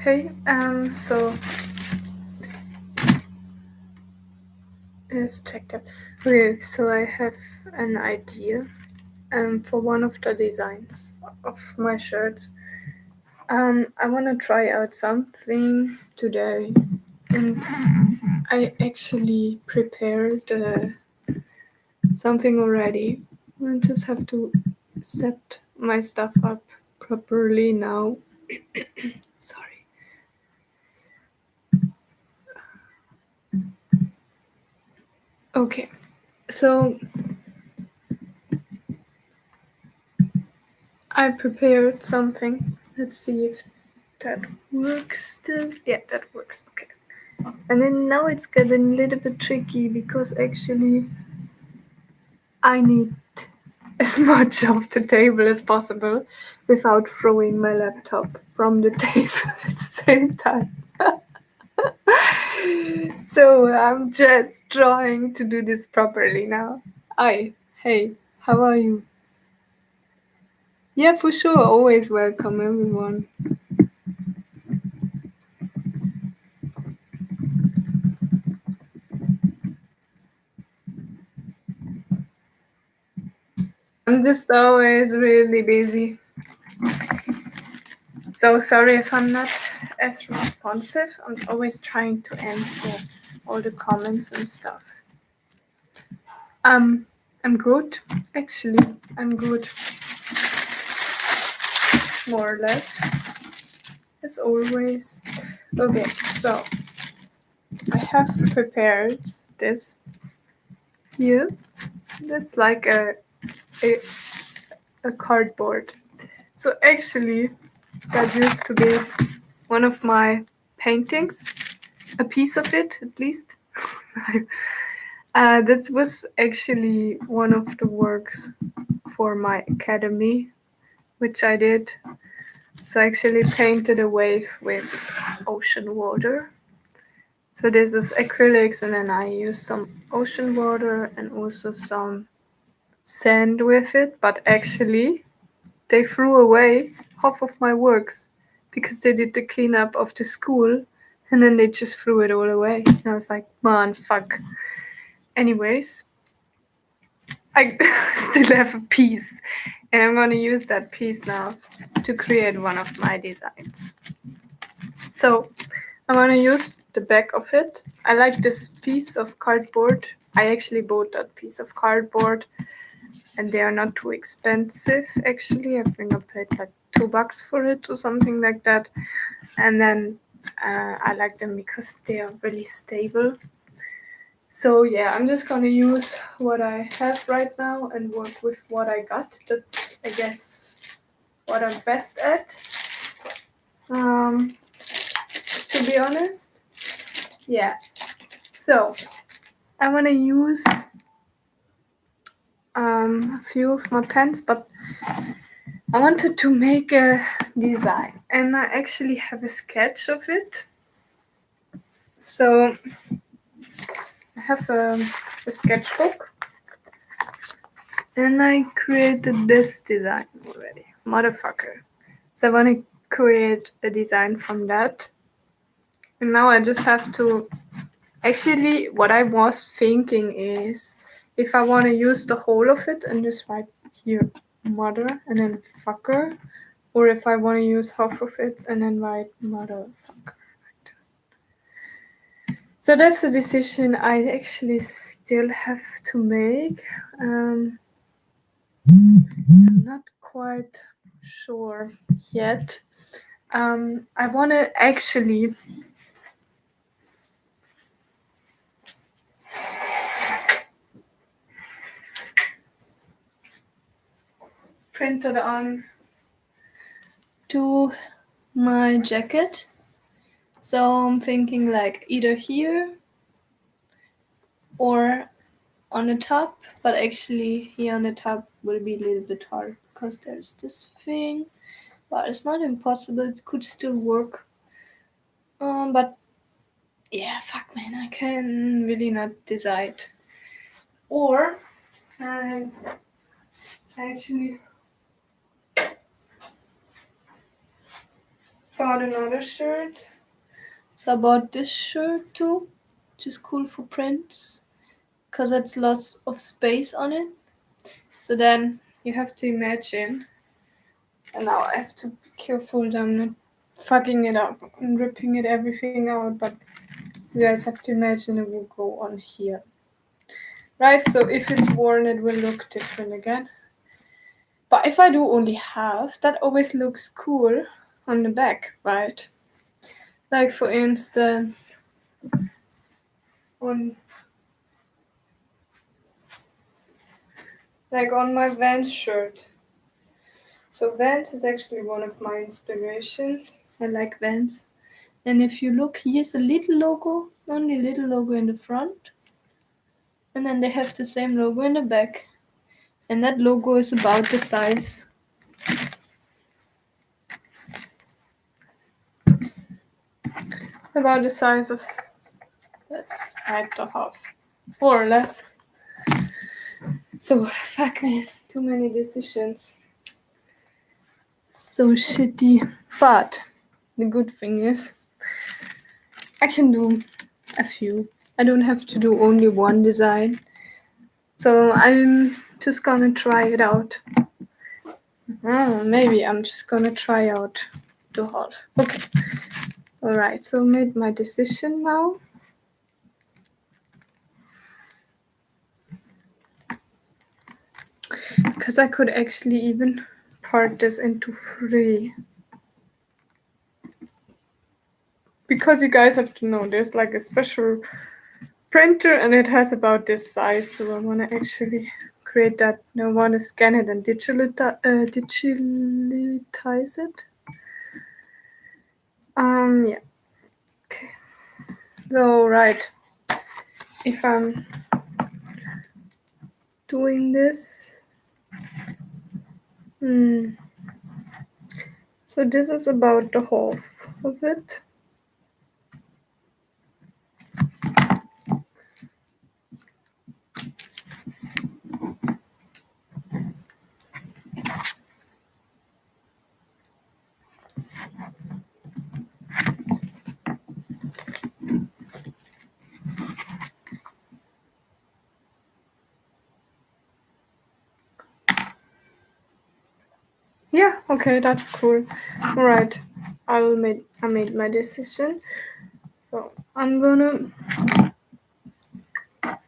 Hey, so let's check that. Okay, so I have an idea, for one of the designs of my shirts. I want to try out something today, and I actually prepared something already. I just have to set my stuff up properly now. Sorry. Okay, so I prepared something. Let's see if that works still. Yeah, that works. Okay. And then now it's getting a little bit tricky because actually I need as much of the table as possible without throwing my laptop from the table at the same time. So I'm just trying to do this properly now. Hey, how are you? Yeah, for sure. Always welcome everyone. I'm just always really busy. So sorry if I'm not as responsive. I'm always trying to answer all the comments and stuff. I'm good. Actually, I'm good. More or less. As always. Okay, so I have prepared this here. That's like a, a cardboard. So actually, that used to be one of my paintings. A piece of it, at least. That was actually one of the works for my academy, which I did. So I actually painted a wave with ocean water. So this is acrylics, and then I used some ocean water and also some sand with it. But actually, they threw away half of my works because they did the cleanup of the school, and then they just threw it all away. And I was like, man, fuck. Anyways, I still have a piece, and I'm going to use that piece now to create one of my designs. So I'm going to use the back of it. I like this piece of cardboard. I actually bought that piece of cardboard, and they are not too expensive. Actually, I think I paid like $2 for it or something like that. And then I like them because they are really stable. So yeah, I'm just gonna use what I have right now and work with what I got. That's, I guess, what I'm best at. To be honest, yeah. So I wanna use a few of my pens, but I wanted to make a design, and I actually have a sketch of it. So I have a sketchbook, and I created this design already. Motherfucker. So I want to create a design from that. And now I just have to. Actually, what I was thinking is if I want to use the whole of it and just write here mother and then fucker, or if I want to use half of it and then write motherfucker. So that's a decision I actually still have to make. I'm not quite sure yet. I want to actually print it on to my jacket. So I'm thinking like either here or on the top, but actually here on the top will be a little bit hard because there's this thing, but it's not impossible. It could still work. But yeah, fuck man, I can really not decide. Or I actually bought another shirt. So I bought this shirt too, which is cool for prints, because it's lots of space on it. So then you have to imagine, and now I have to be careful that I'm not fucking it up and ripping it everything out, but you guys have to imagine it will go on here. Right, so if it's worn it will look different again. But if I do only half, that always looks cool on the back, right? Like for instance, on my Vans shirt. So Vans is actually one of my inspirations. I like Vans. And if you look, here's a little logo, only a little logo in the front. And then they have the same logo in the back. And that logo is about the size. About the size of, let's write the half. More or less. So, fuck man, too many decisions. So shitty. But the good thing is, I can do a few. I don't have to do only one design. So I'm just gonna try it out. Maybe I'm just gonna try out the half. Okay. Alright, so made my decision now. Because I could actually even part this into 3. Because you guys have to know there's like a special printer and it has about this size, so I want to actually create that. I want to scan it and digitize it. Yeah. Okay. So right, if I'm doing this, so this is about the half of it. Yeah, okay, that's cool. Alright, I made my decision. So I'm gonna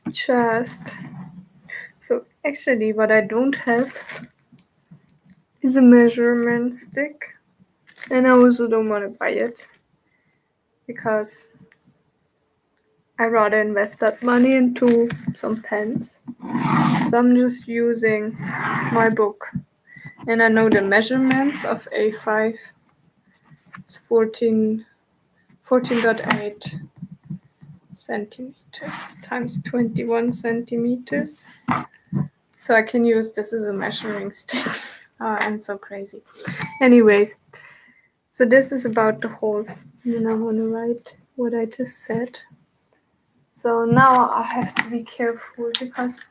just, so actually what I don't have is a measurement stick, and I also don't want to buy it because I rather invest that money into some pens. So I'm just using my book, and I know the measurements of A5. It's 14.8 centimeters times 21 centimeters. So I can use this as a measuring stick. Oh, I'm so crazy. Anyways, so this is about the whole. And then I want to write what I just said. So now I have to be careful because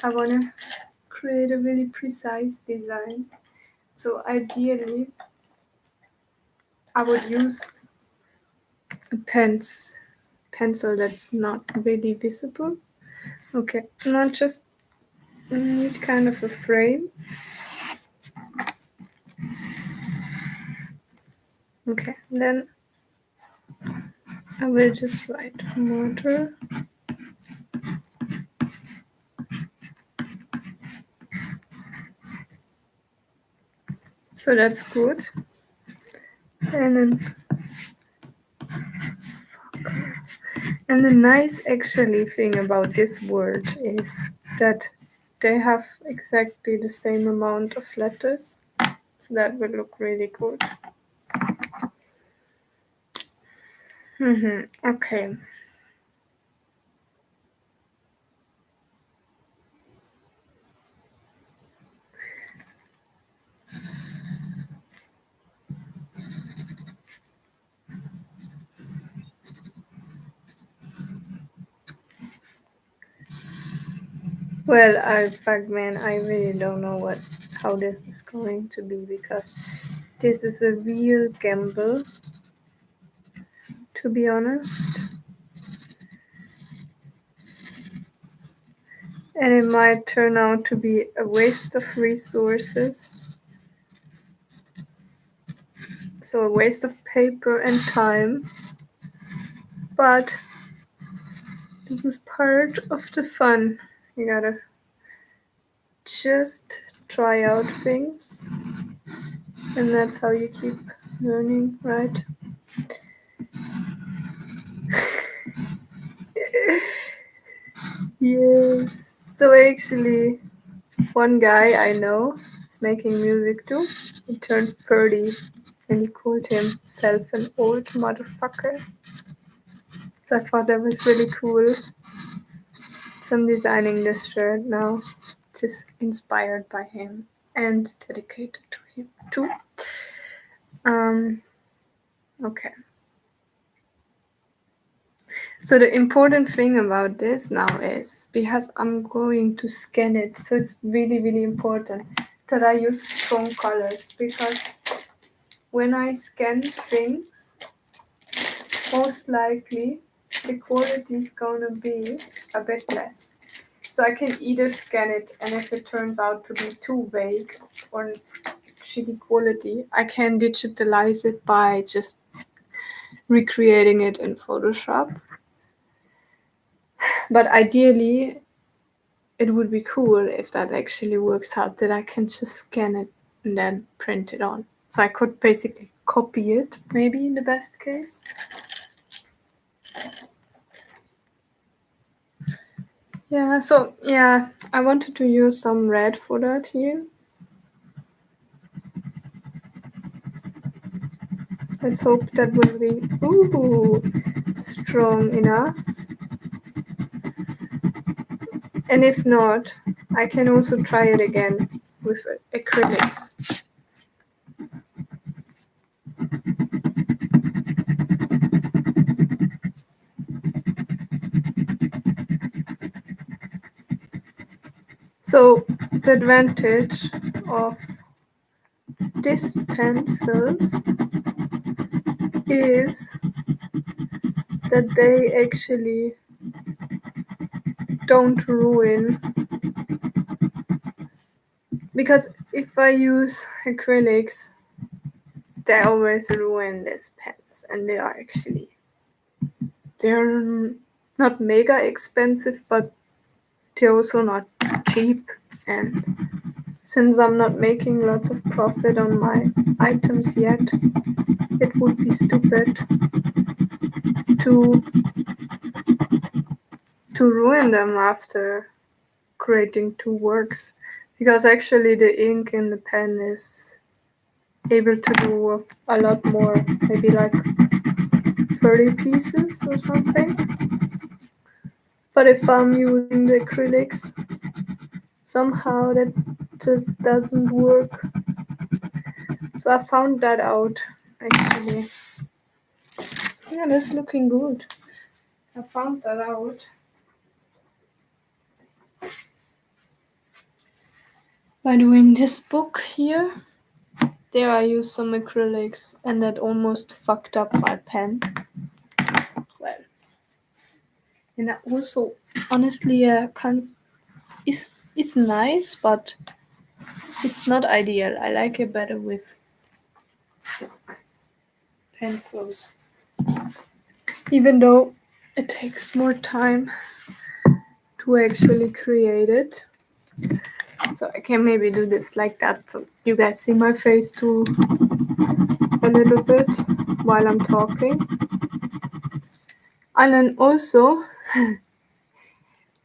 I want to create a really precise design. So ideally, I would use a pencil that's not really visible. Okay, not just need kind of a frame. Okay, then I will just write water. So that's good. And then the nice actually thing about this word is that they have exactly the same amount of letters. So that will look really good. Okay. Well, fuck man, I really don't know how this is going to be because this is a real gamble, to be honest. And it might turn out to be a waste of resources. So a waste of paper and time. But this is part of the fun. You gotta just try out things. And that's how you keep learning, right? Yes. So actually, one guy I know is making music too. He turned 30 and he called himself an old motherfucker. So I thought that was really cool. So I'm designing this shirt now, just inspired by him and dedicated to him too. Okay. So the important thing about this now is because I'm going to scan it, so it's really, really important that I use strong colors because when I scan things, most likely the quality is gonna be a bit less. So I can either scan it, and if it turns out to be too vague or shitty quality, I can digitalize it by just recreating it in Photoshop. But ideally, it would be cool if that actually works out, that I can just scan it and then print it on. So I could basically copy it, maybe in the best case. Yeah, so yeah, I wanted to use some red for that here. Let's hope that will be strong enough. And if not, I can also try it again with acrylics. So the advantage of these pencils is that they actually don't ruin, because if I use acrylics, they always ruin these pens, and they're not mega expensive, but they're also not cheap. And since I'm not making lots of profit on my items yet, it would be stupid to ruin them after creating two works, because actually the ink in the pen is able to do a lot more, maybe like 30 pieces or something. But if I'm using the acrylics, somehow that just doesn't work. So I found that out actually. Yeah, that's looking good. I found that out by doing this book here. There I used some acrylics and that almost fucked up my pen. Well, and I also honestly kind of it's nice, but it's not ideal. I like it better with pencils, even though it takes more time to actually create it. So I can maybe do this like that, so you guys see my face too a little bit while I'm talking. And then also,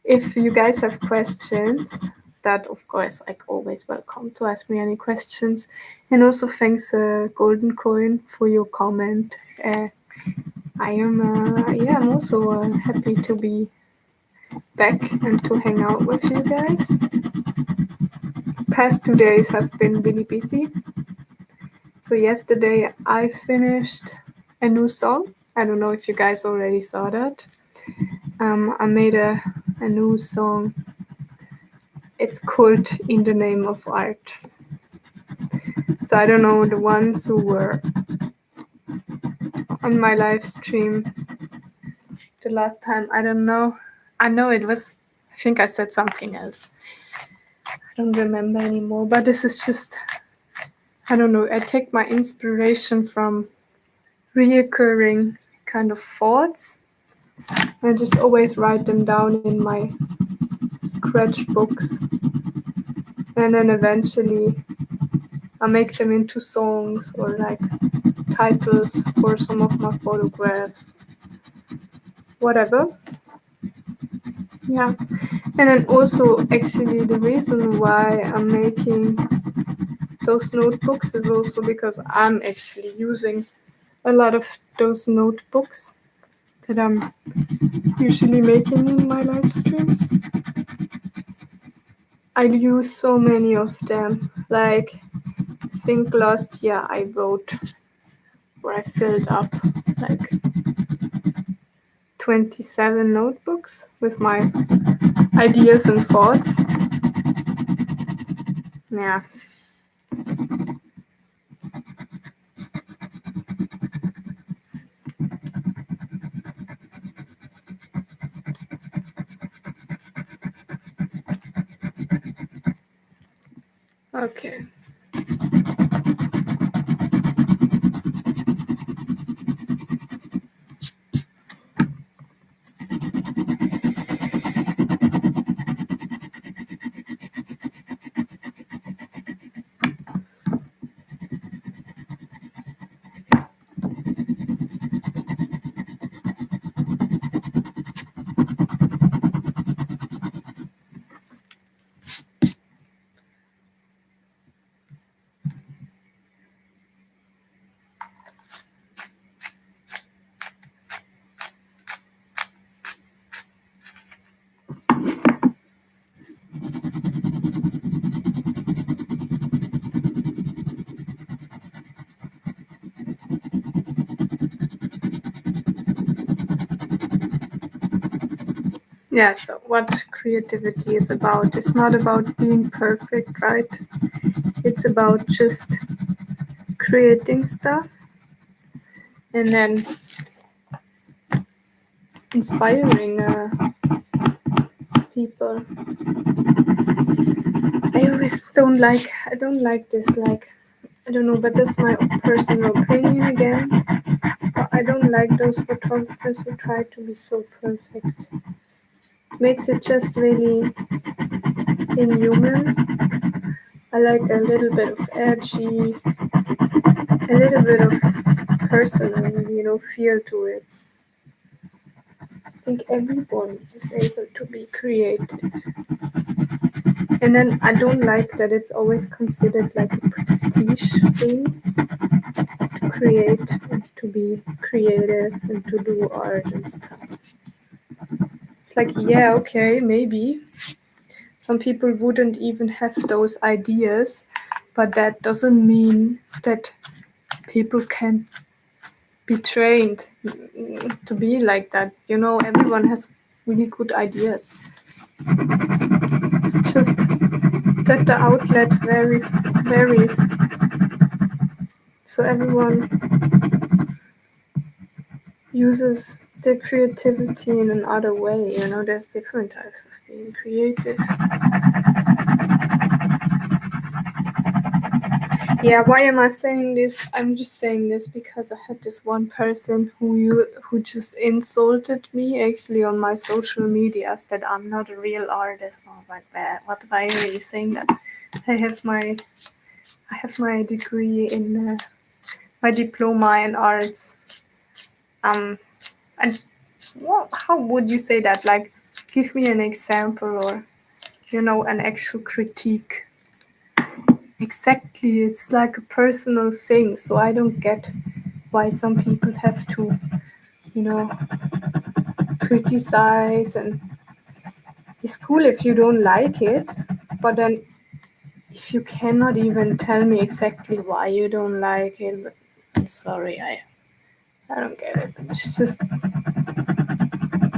if you guys have questions, that of course like always welcome to ask me any questions. And also thanks Golden Coin for your comment. I'm also happy to be back and to hang out with you guys. Past 2 days have been really busy. So yesterday I finished a new song. I don't know if you guys already saw that. I made a new song it's called In the Name of Art. So I don't know, the ones who were on my live stream the last time, I don't know. I know it was, I think I said something else. I don't remember anymore, but this is just, I don't know, I take my inspiration from reoccurring kind of thoughts. I just always write them down in my sketchbooks, and then eventually I make them into songs or like titles for some of my photographs, whatever. Yeah. And then also, actually, the reason why I'm making those notebooks is also because I'm actually using a lot of those notebooks that I'm usually making in my live streams. I use so many of them. Like, I think last year I wrote, or I filled up like 27 notebooks with my ideas and thoughts. Yeah. Okay. Yeah, so what creativity is about? It's not about being perfect, right? It's about just creating stuff and then inspiring people. I don't like this, like, I don't know, but that's my personal opinion again. But I don't like those photographers who try to be so perfect. Makes it just really inhuman. I like a little bit of edgy, a little bit of personal, feel to it. I think everyone is able to be creative. And then I don't like that it's always considered like a prestige thing to create and to be creative and to do art and stuff. It's like, yeah, okay, maybe. Some people wouldn't even have those ideas, but that doesn't mean that people can't be trained to be like that. Everyone has really good ideas. It's just that the outlet varies. So everyone uses their creativity in another way. There's different types of being creative. Yeah, why am I saying this? I'm just saying this because I had this one person who just insulted me actually on my social medias that I'm not a real artist. I was like, what, why are you saying that? I have my degree in my diploma in arts. And how would you say that? Like, give me an example or an actual critique. Exactly, it's like a personal thing, so I don't get why some people have to, criticize, and it's cool if you don't like it, but then if you cannot even tell me exactly why you don't like it, sorry, I don't get it. It's just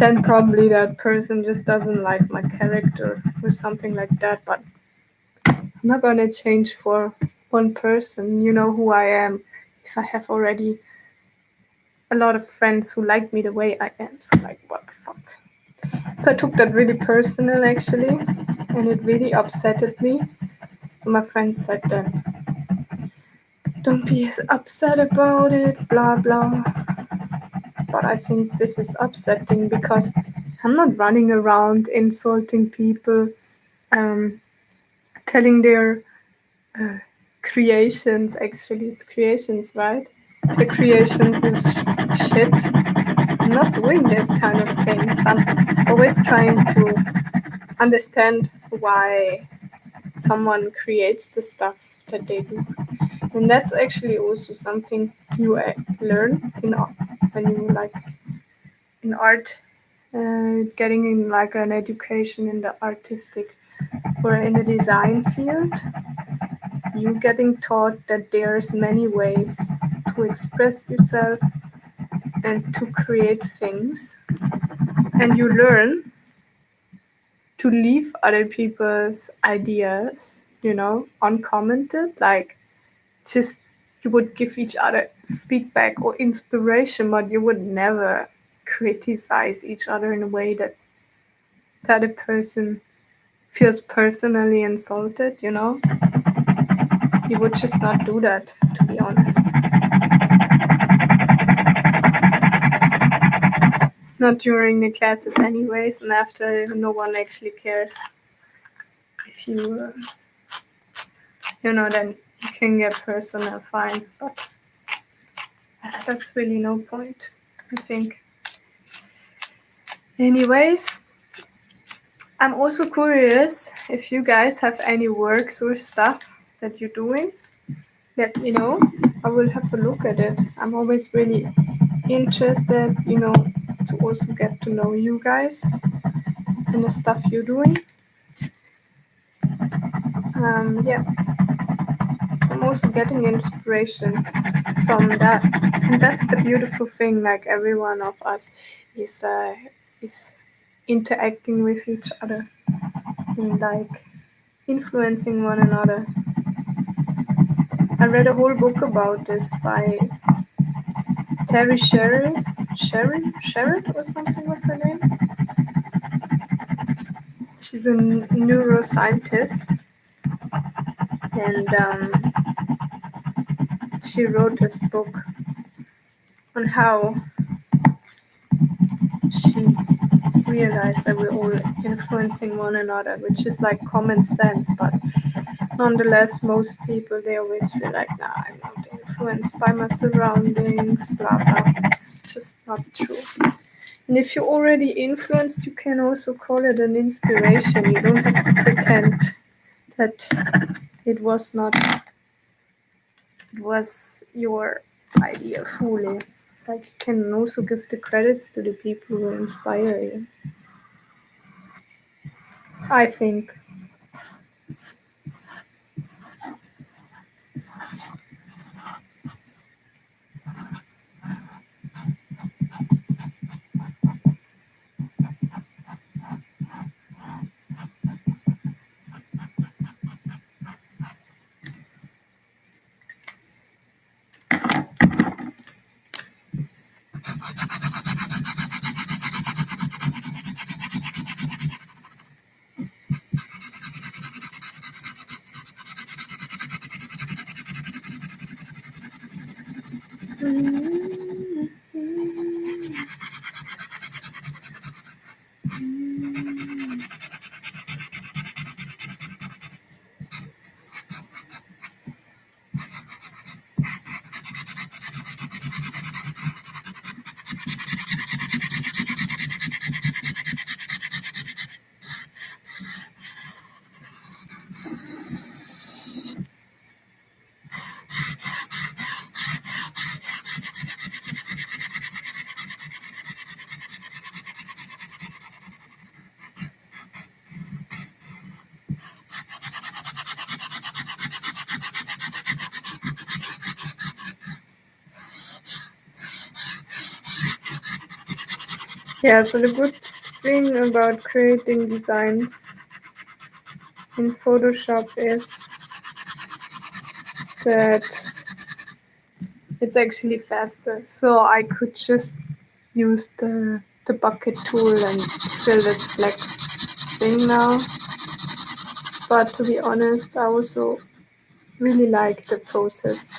then probably that person just doesn't like my character or something like that. But I'm not gonna change for one person. You know who I am. If I have already a lot of friends who like me the way I am, so like, what the fuck? So I took that really personal actually, and it really upsetted me. So my friends said then, don't be as upset about it, blah blah. But I think this is upsetting because I'm not running around insulting people, um, telling their creations. Actually, it's creations, right? The creations is shit. I'm not doing this kind of things. I'm always trying to understand why someone creates the stuff that they do. And that's actually also something you learn in when you like in art, getting in like an education in the artistic or in the design field. You getting taught that there's many ways to express yourself and to create things, and you learn to leave other people's ideas, uncommented. Like, just you would give each other feedback or inspiration, but you would never criticize each other in a way that the other person feels personally insulted. You would just not do that, to be honest. Not during the classes, anyways, and after, no one actually cares. If then you can get personal, fine, but that's really no point, I think. Anyways, I'm also curious if you guys have any works or stuff that you're doing. Let me know. I will have a look at it. I'm always really interested, to also get to know you guys and the stuff you're doing. Yeah, I'm also getting inspiration from that, and that's the beautiful thing. Like, every one of us is interacting with each other and like influencing one another. I read a whole book about this by Terry Sherrod or something was her name. She's a neuroscientist, and she wrote this book on how she realized that we're all influencing one another, which is like common sense, but nonetheless, most people, they always feel like, nah, I'm not influenced by my surroundings, blah blah. It's just not true. And if you're already influenced, you can also call it an inspiration. You don't have to pretend that it was not, it was your idea fully. Like, you can also give the credits to the people who inspire you, I think. Yeah, so the good thing about creating designs in Photoshop is that it's actually faster. So I could just use the bucket tool and fill this black thing now. But to be honest, I also really like the process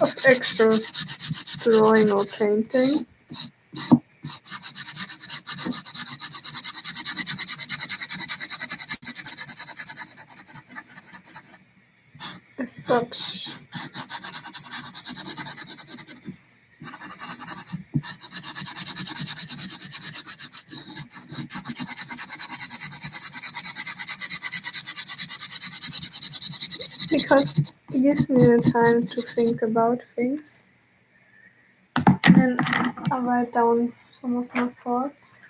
of actual drawing or painting as such. Because it gives me the time to think about things and I write down some of my thoughts.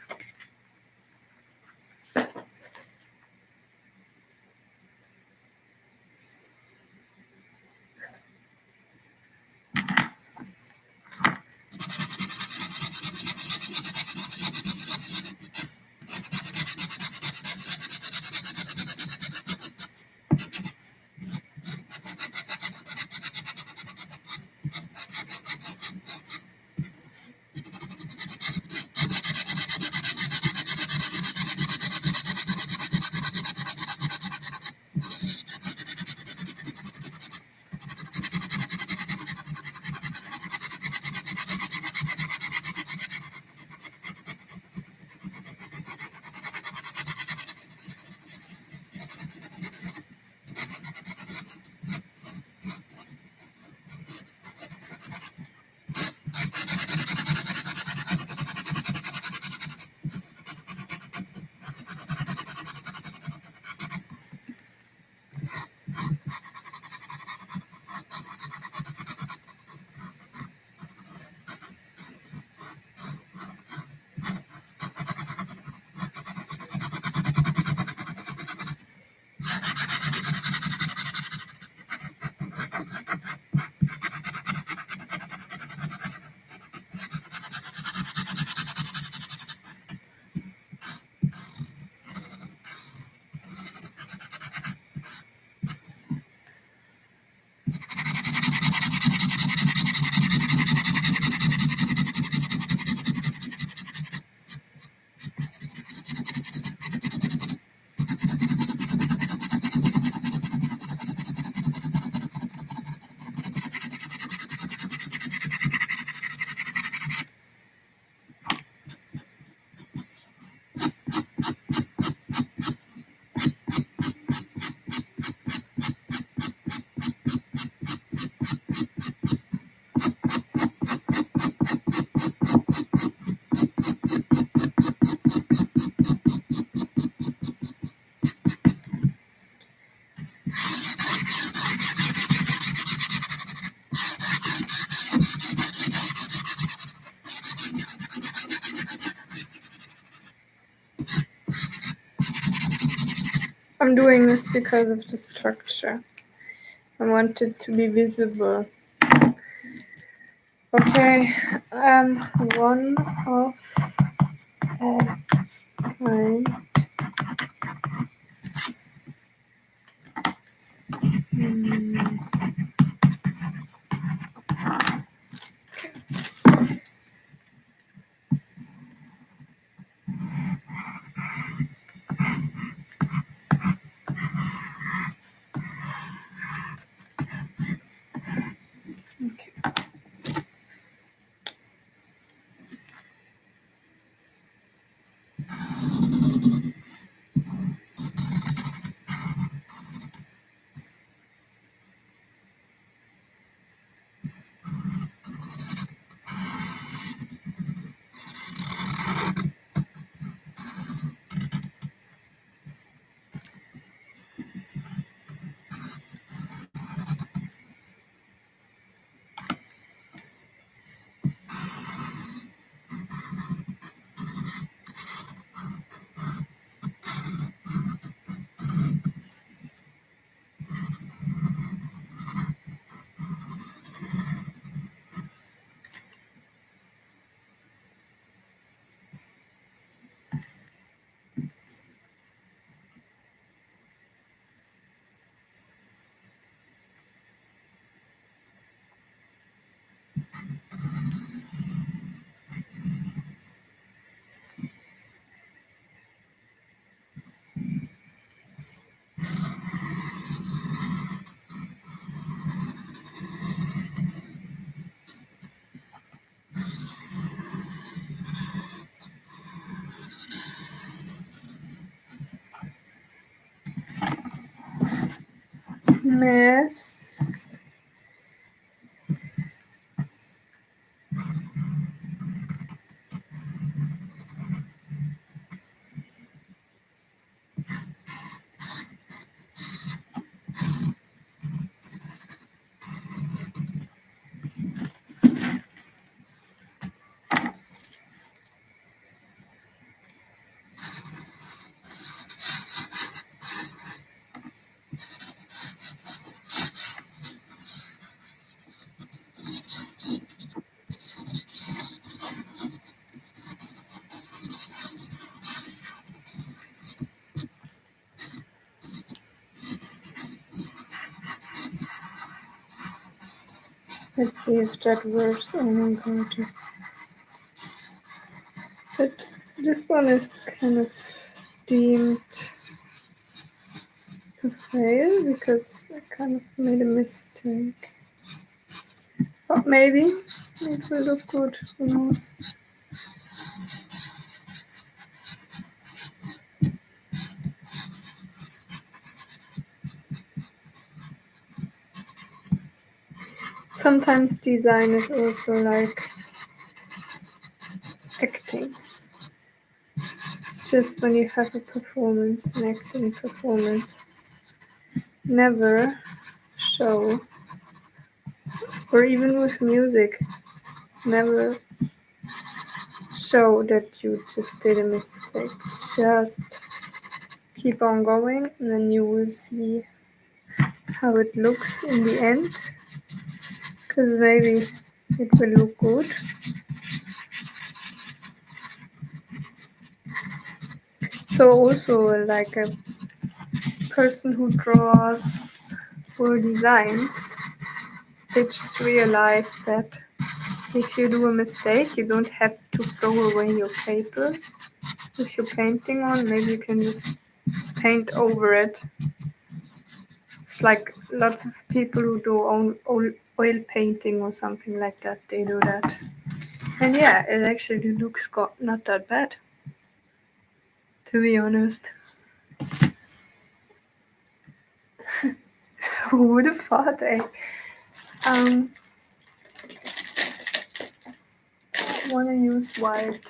I'm doing this because of the structure. I want it to be visible. Okay, one of a kind. Okay. mess. Let's see if that works. Oh my god. But this one is kind of deemed to fail because I kind of made a mistake. But maybe it will look good. Who knows? Sometimes design is also like acting. It's just when you have a performance, an acting performance, never show, or even with music, never show that you just did a mistake. Just keep on going, and then you will see how it looks in the end. Because maybe it will look good. So also like a person who draws or designs, they just realize that if you do a mistake, you don't have to throw away your paper. If you're painting on, maybe you can just paint over it. It's like lots of people who do oil painting or something like that, they do that. And yeah, it actually looks not that bad, to be honest. Who would have thought, eh? Want to use white.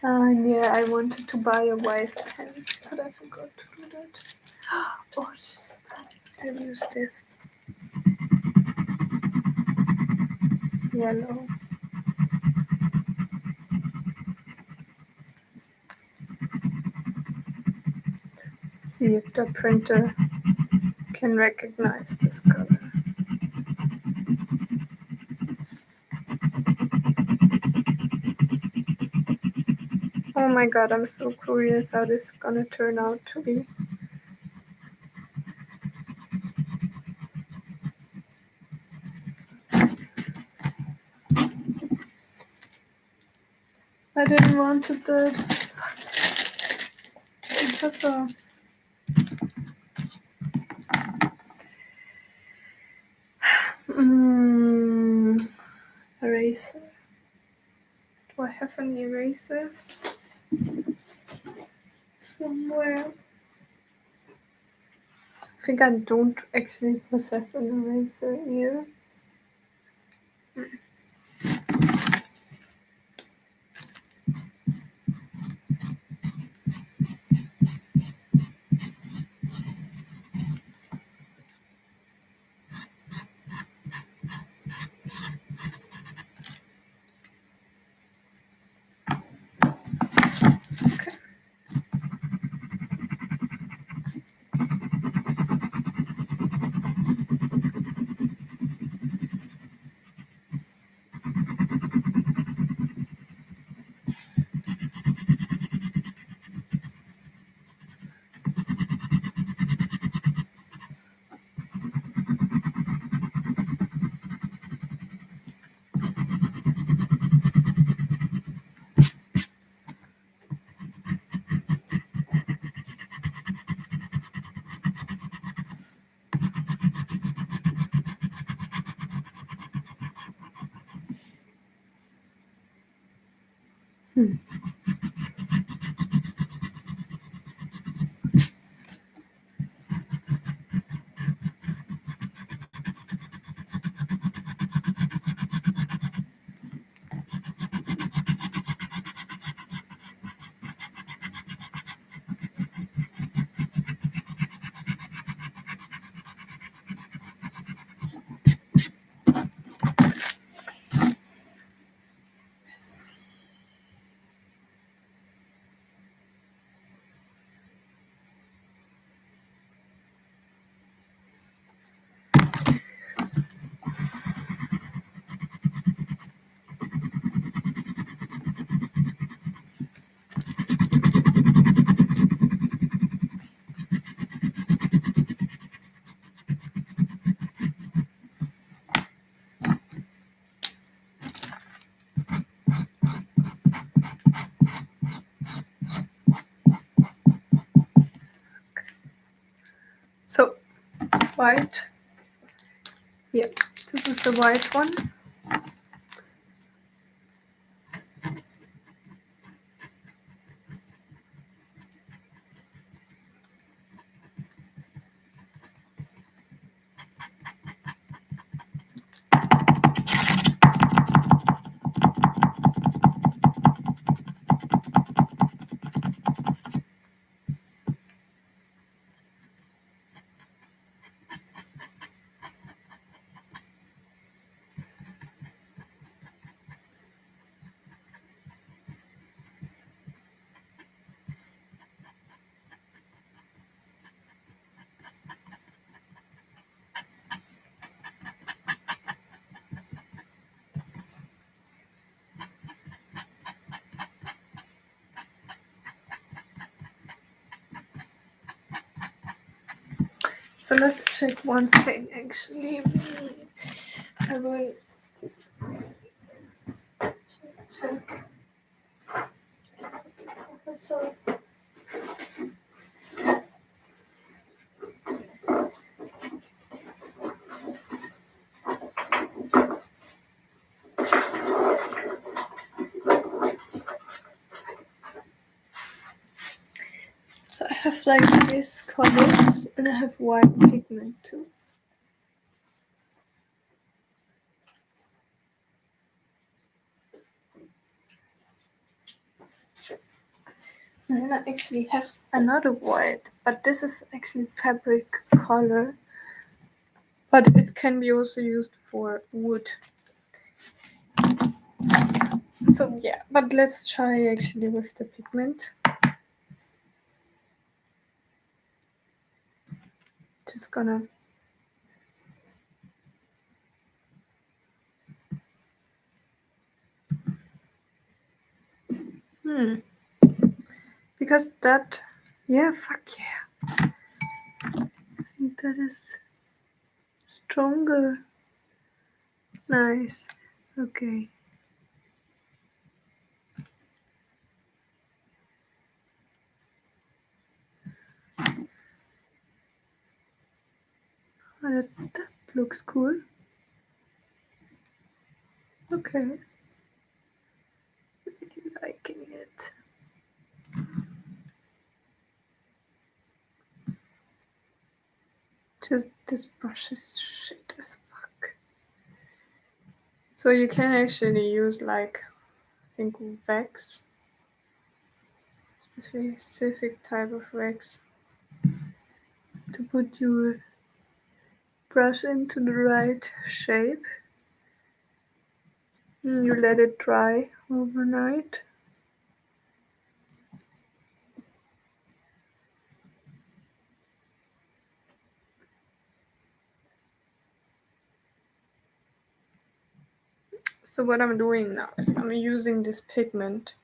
And yeah, I wanted to buy a white pen, but I forgot to do that. Oh, just, I'll use this yellow. See if the printer can recognize this color. Oh my god, I'm so curious how this is gonna turn out to be. I didn't want it that. It has a eraser. Do I have an eraser? Somewhere. I think I don't actually possess an eraser here. So, white. Yeah, this is the white one. So let's check one thing actually. I will just check. So I have like these colors and I have white pigment too. And then I actually have another white, but this is actually fabric color. But it can be also used for wood. So yeah, but let's try actually with the pigment. Just gonna because that, yeah, fuck yeah. I think that is stronger. Nice. Okay. Oh, that looks cool. Okay. Really liking it. Just this brush is shit as fuck. So you can actually use like, I think, wax, specific type of wax, to put your brush into the right shape. And you let it dry overnight. So what I'm doing now is I'm using this pigment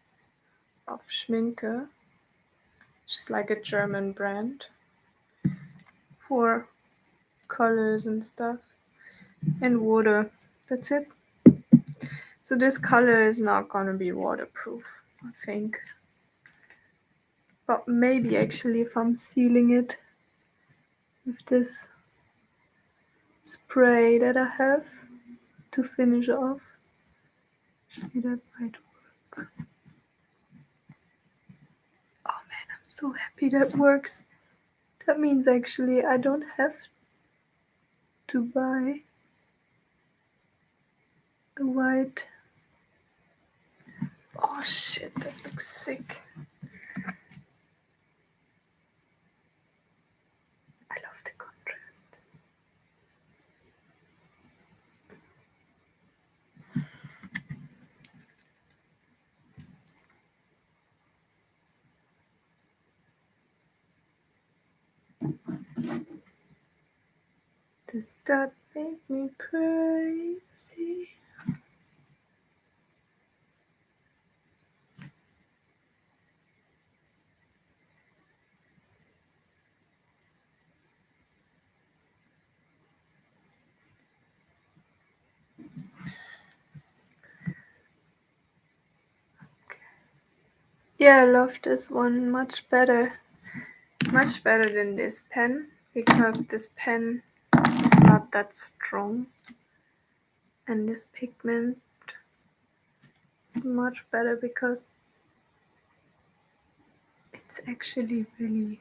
of Schminke, which is like a German brand, for colors and stuff, and water. That's it. So this color is not gonna be waterproof, I think. But maybe actually if I'm sealing it with this spray that I have to finish off, actually that might work. Oh man, I'm so happy that works. That means actually I don't have to buy a white. Oh shit, that looks sick. I love the contrast. Does that make me crazy? Yeah, I love this one much better. Much better than this pen. because this pen is not that strong and this pigment is much better because it's actually really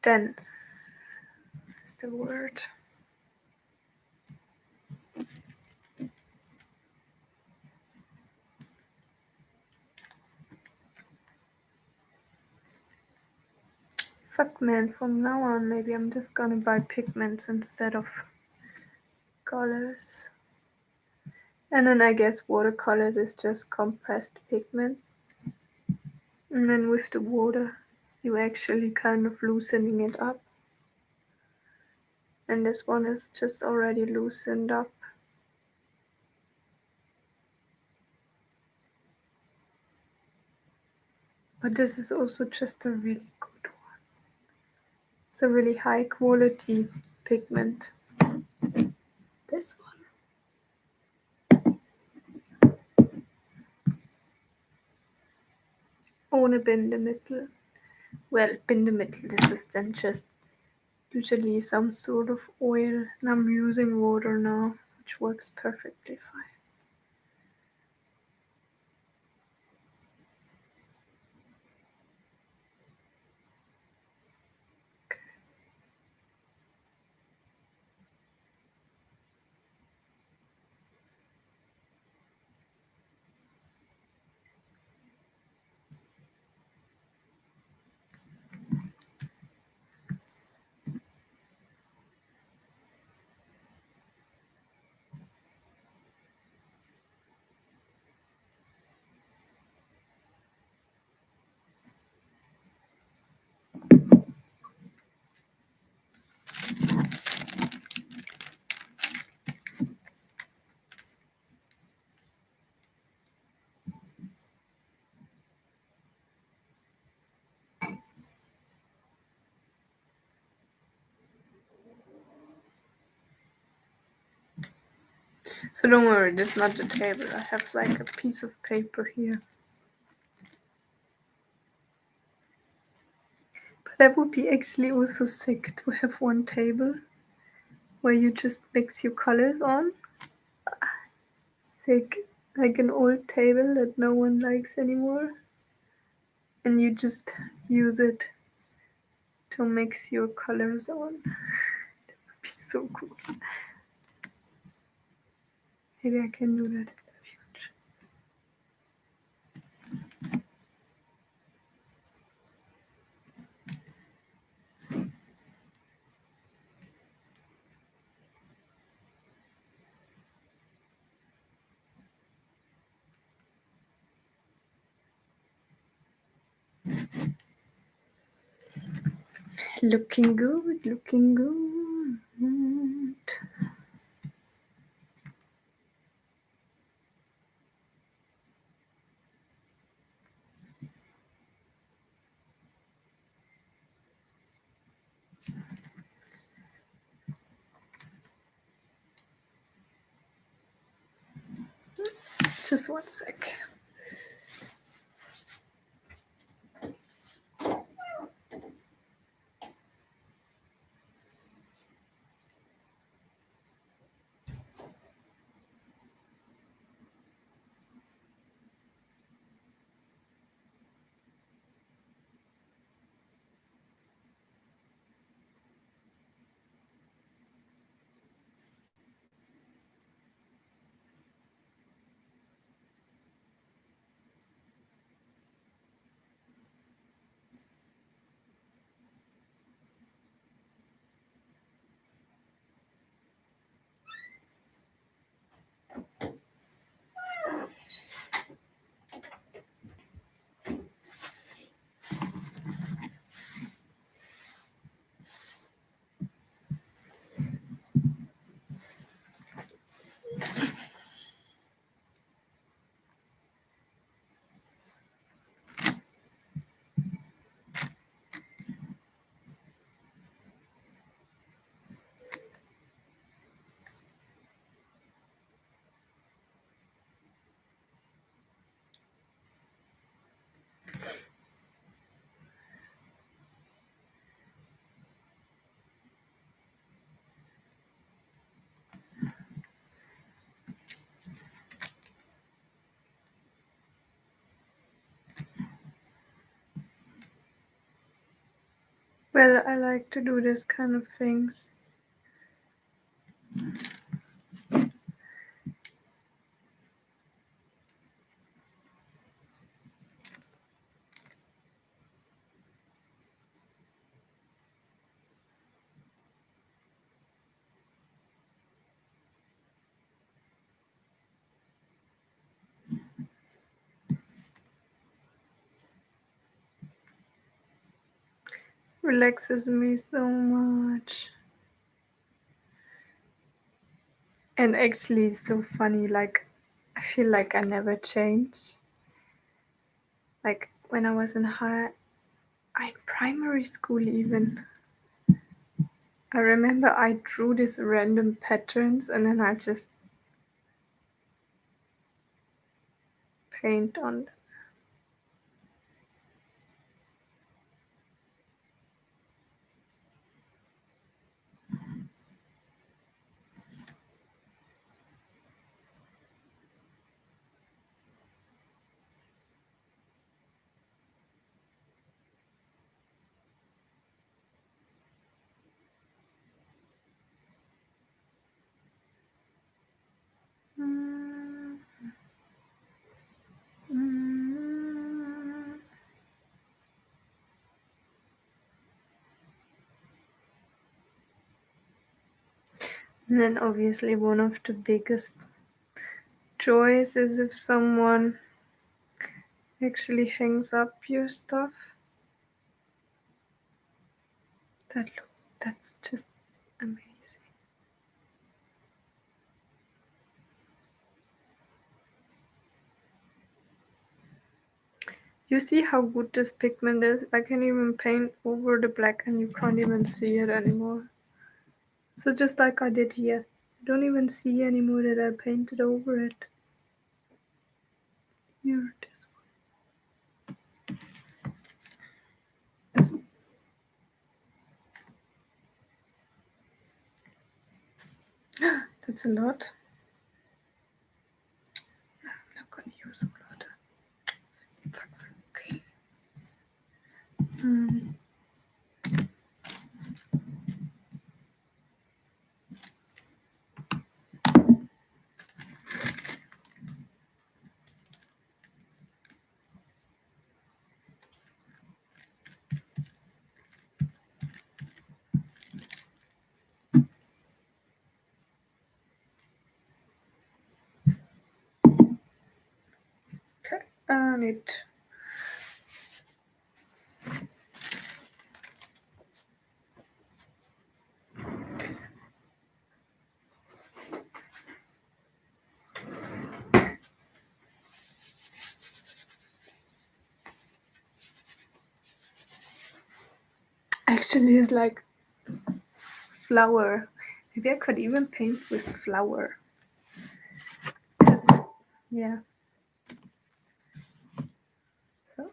dense. That's the word. Fuck man, from now on maybe I'm just gonna buy pigments instead of colors. And then I guess watercolors is just compressed pigment. And then with the water you actually kind of loosening it up. And this one is just already loosened up. But this is also just a really good one. It's a really high quality pigment. This one. Ohne Bindemittel. Well, Bindemittel, this is then just usually some sort of oil. And I'm using water now, which works perfectly fine. So don't worry, this is not the table. I have like a piece of paper here. But that would be actually also sick to have one table where you just mix your colors on. Sick. Like an old table that no one likes anymore. And you just use it to mix your colors on. That would be so cool. Maybe I can do that in the future. Looking good, looking good. Just one sec. Well, I like to do this kind of things. Relaxes me so much. And actually, it's so funny. Like, I feel like I never change. Like, when I was in primary school, even, I remember I drew these random patterns and then I just paint on them. Mm, mm. And then, obviously, one of the biggest joys is if someone actually hangs up your stuff. That's just amazing. You see how good this pigment is? I can even paint over the black and you can't even see it anymore. So just like I did here, you don't even see anymore that I painted over it. Here it is. That's a lot. I'm not gonna use all of that. Fuck. Okay. Mm. Okay. And it. Actually, it's like flower. Maybe I could even paint with flower. Yeah. So.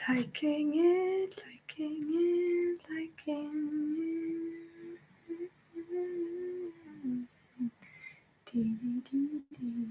Liking it, liking it, liking it. Dee, dee, dee, dee.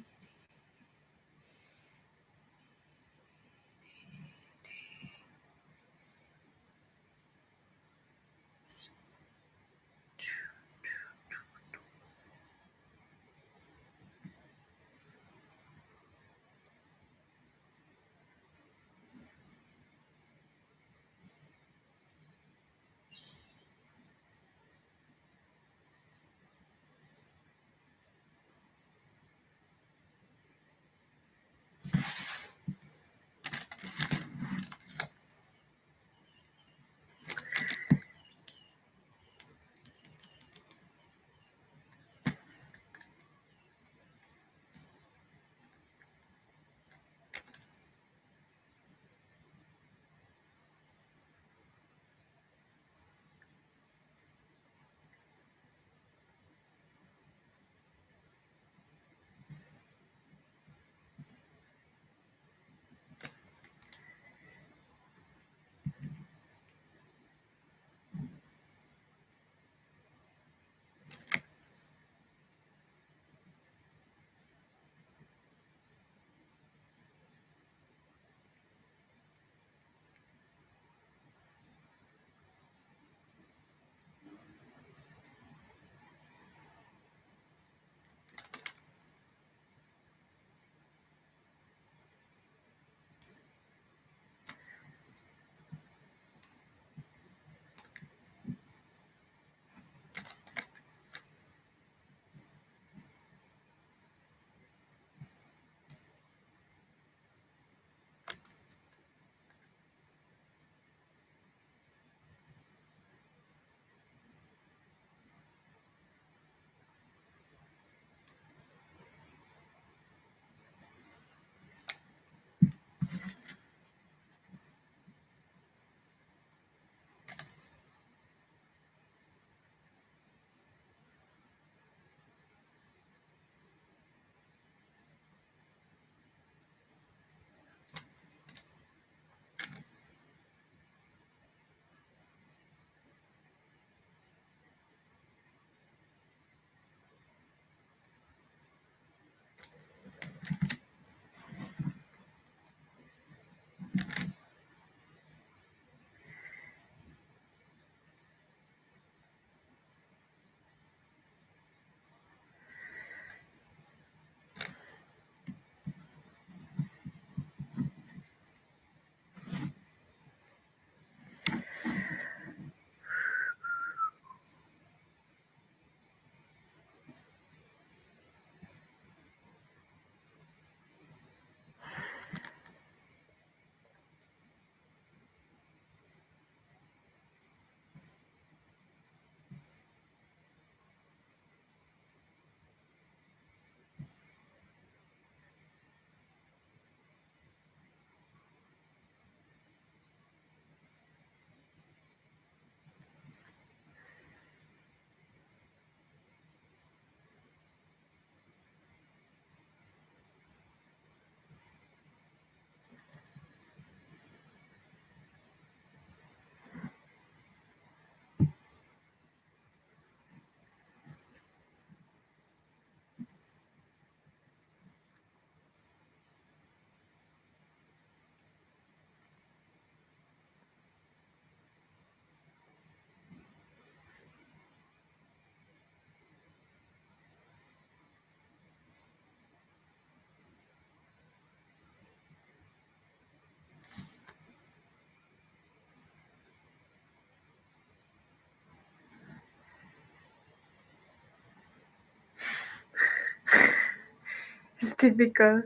It's typical.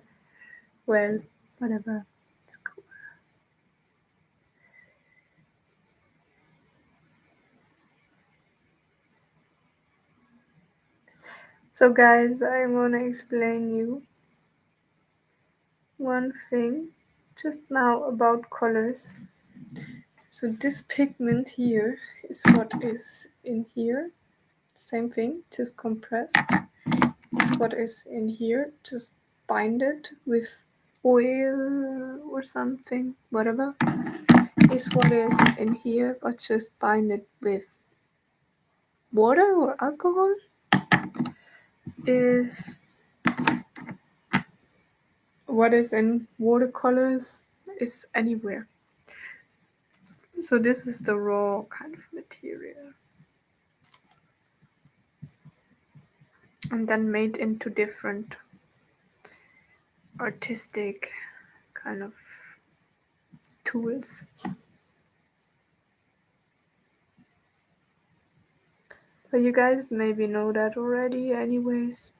Well, whatever. It's cool. So, guys, I'm gonna explain you one thing just now about colors. So, this pigment here is what is in here. Same thing, just compressed. Is what is in here, just binded with oil or something, whatever, is what is in here, but just bind it with water or alcohol is what is in watercolors is anywhere. So this is the raw kind of material. And then made into different artistic kind of tools. But you guys maybe know that already anyways.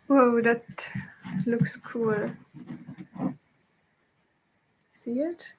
Whoa, that looks cool. See it?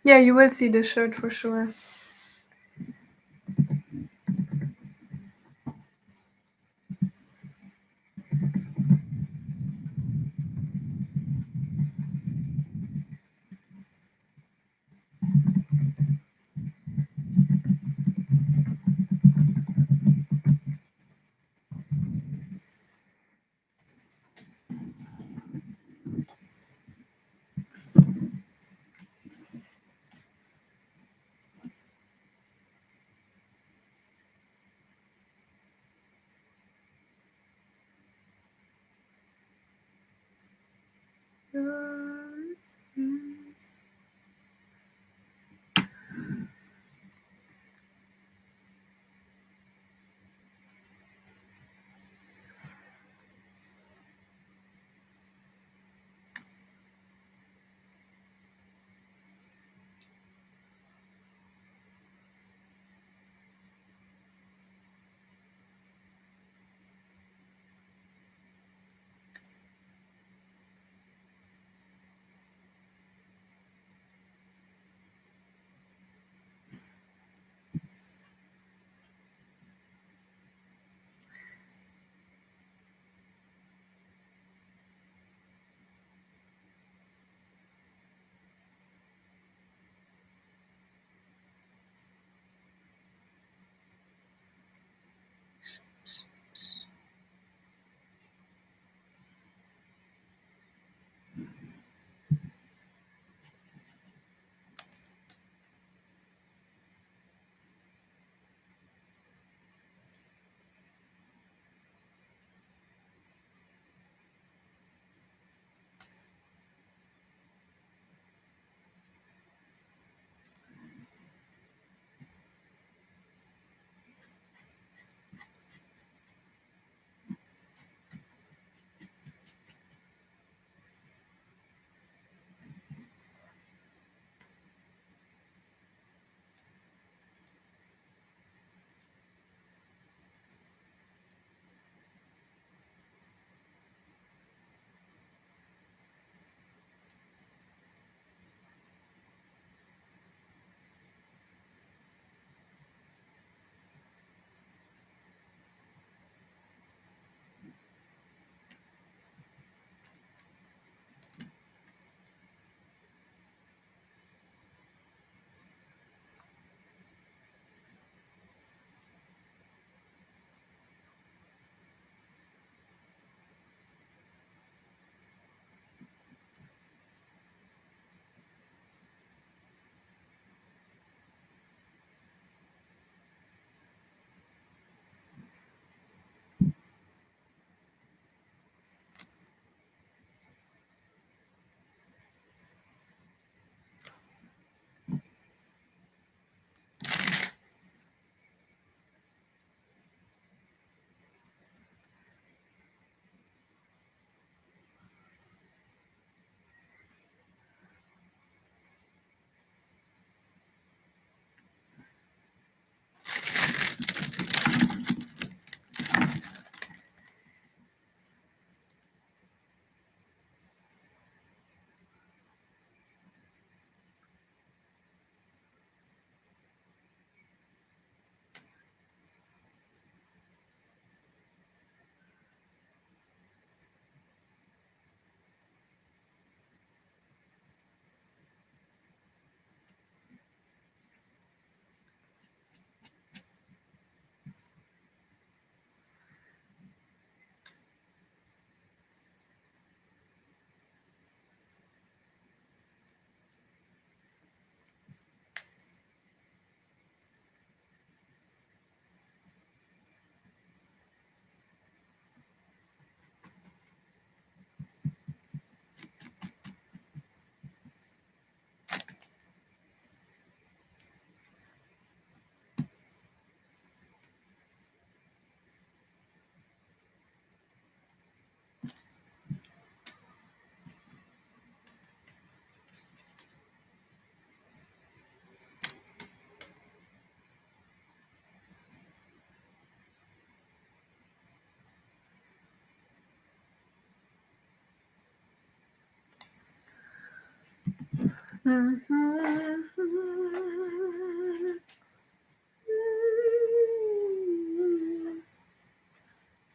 Yeah, you will see the shirt for sure.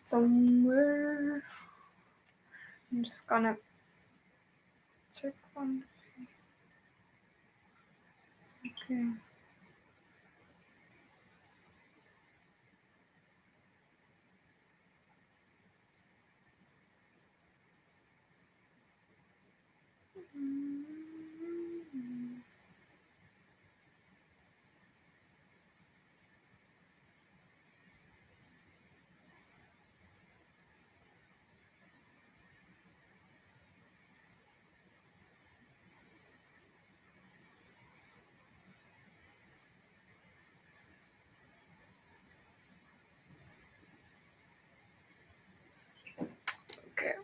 Somewhere. I'm just gonna check one. Okay. Okay.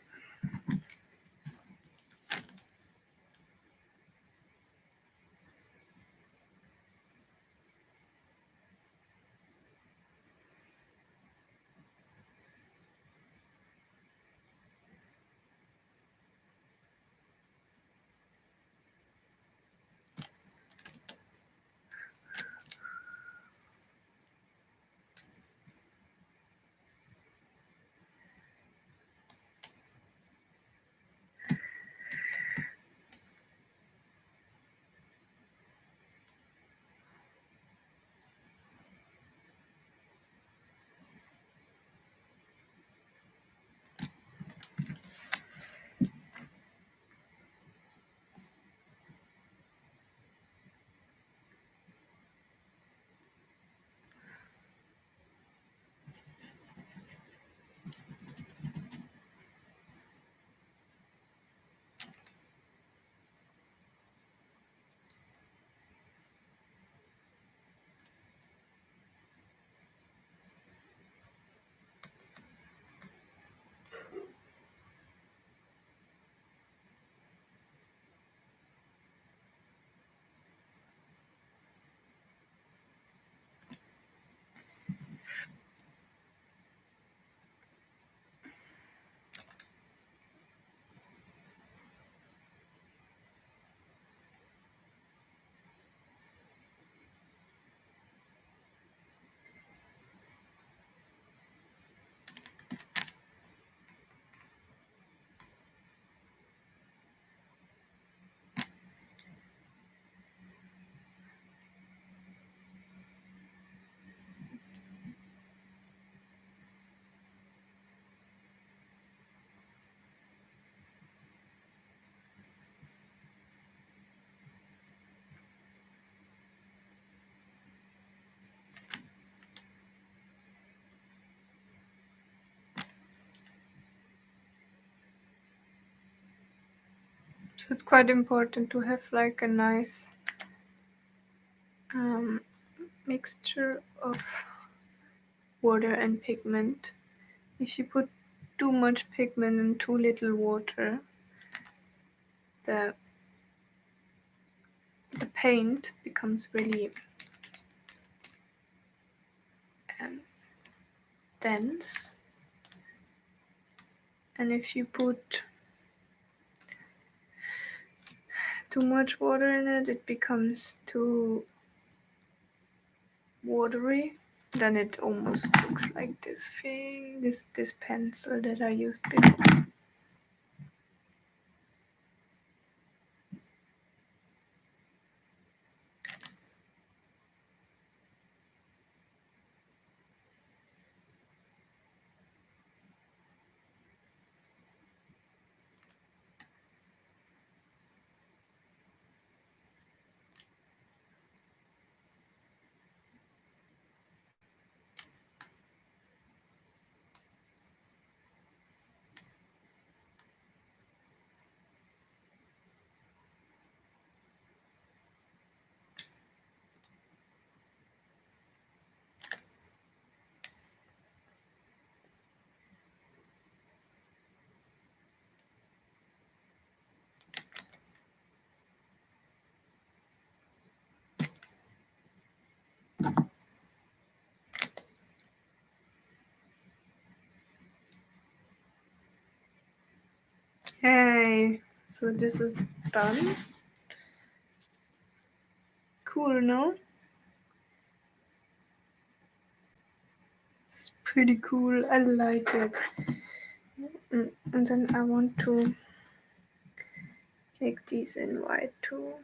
So it's quite important to have like a nice mixture of water and pigment. If you put too much pigment and too little water, the paint becomes really dense. And if you put too much water in it, it becomes too watery. Then it almost looks like this thing, this pencil that I used before. Hey, so this is done. cool, no? It's pretty cool. I like it. And then I want to make these in white too.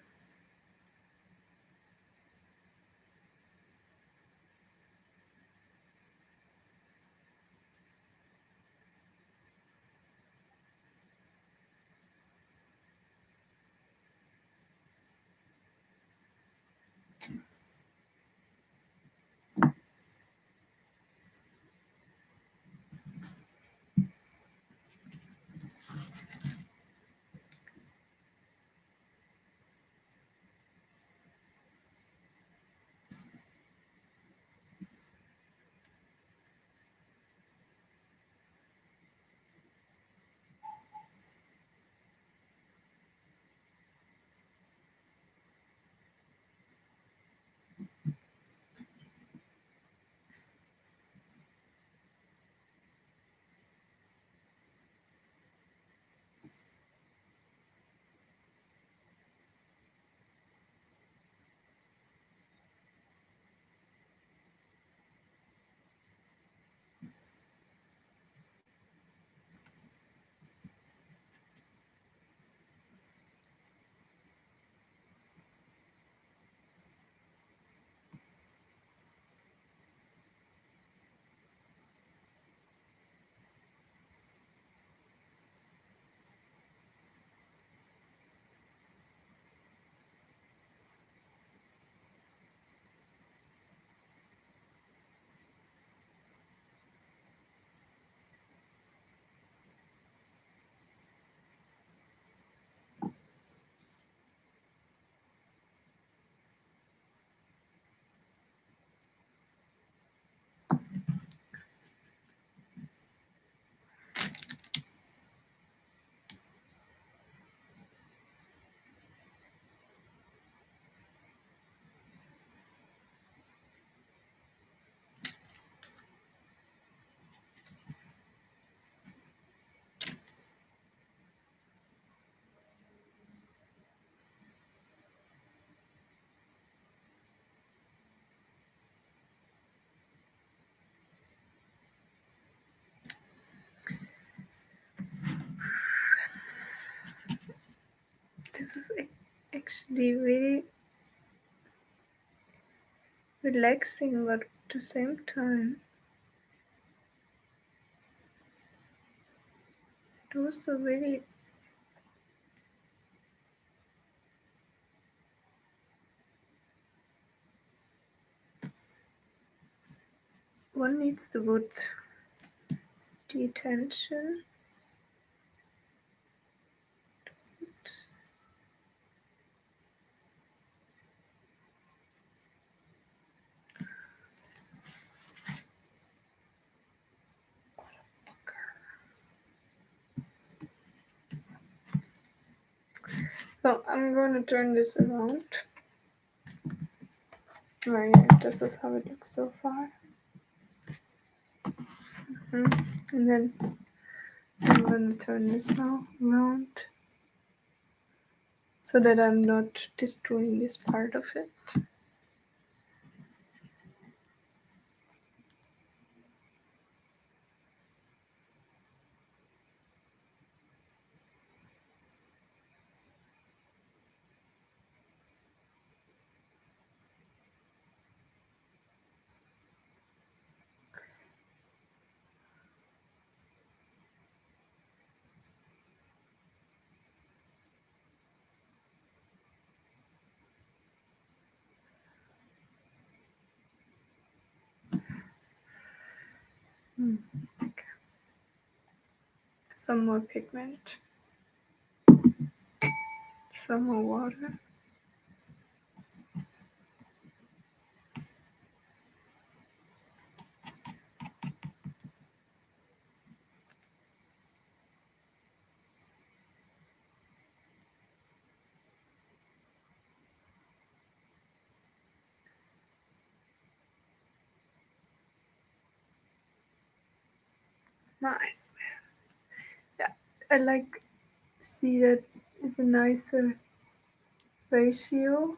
This is actually really relaxing, but at the same time, it also really one needs to put the attention. So I'm going to turn this around. Right, this is how it looks so far. And then I'm going to turn this now around so that I'm not destroying this part of it. Okay. Some more pigment, some more water. Nice, man. Yeah, I like see that is a nicer ratio.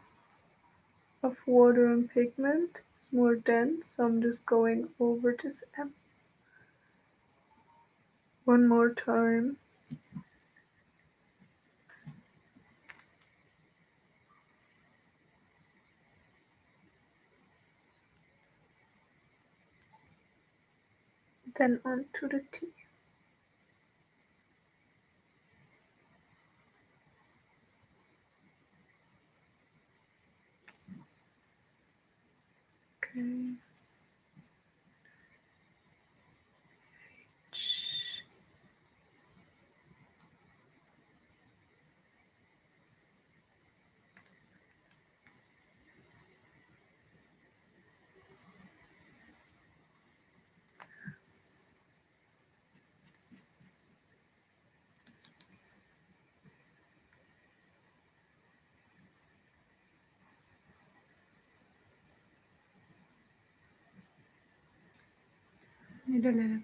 of water and pigment. It's more dense, so I'm just going over this M one more time. Then onto the T. Okay. Need a little bit.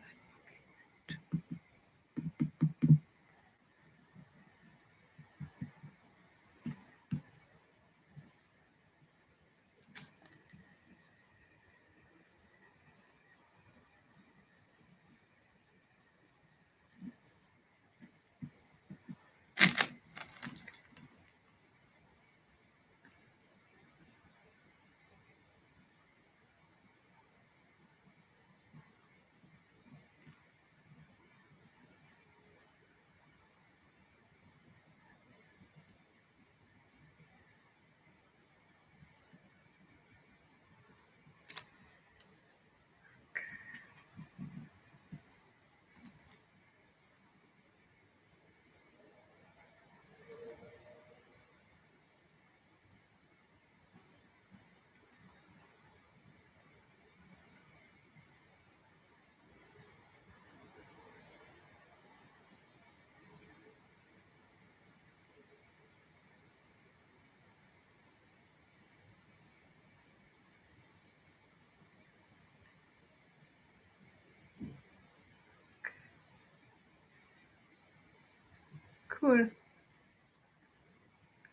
Cool.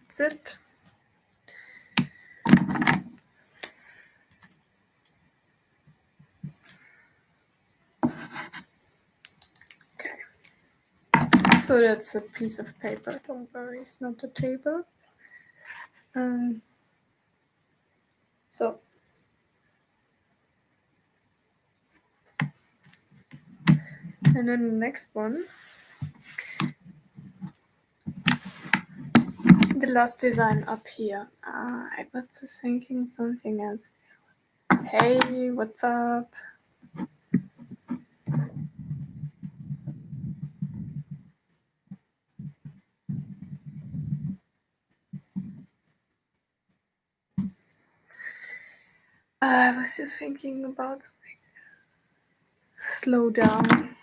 That's it. Okay. So that's a piece of paper. Don't worry, it's not a table. So and then the next one, the last design up here. I was just thinking something else. Hey, what's up? I was just thinking about something. Slow down.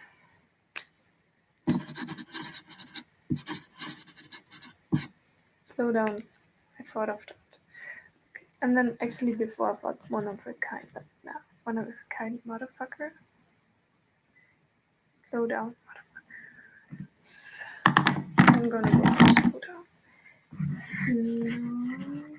Slow down. I thought of that. Okay. And then actually before I thought one of a kind, but now one of a kind motherfucker. Slow down, motherfucker. I'm gonna go for slow down. Slow down.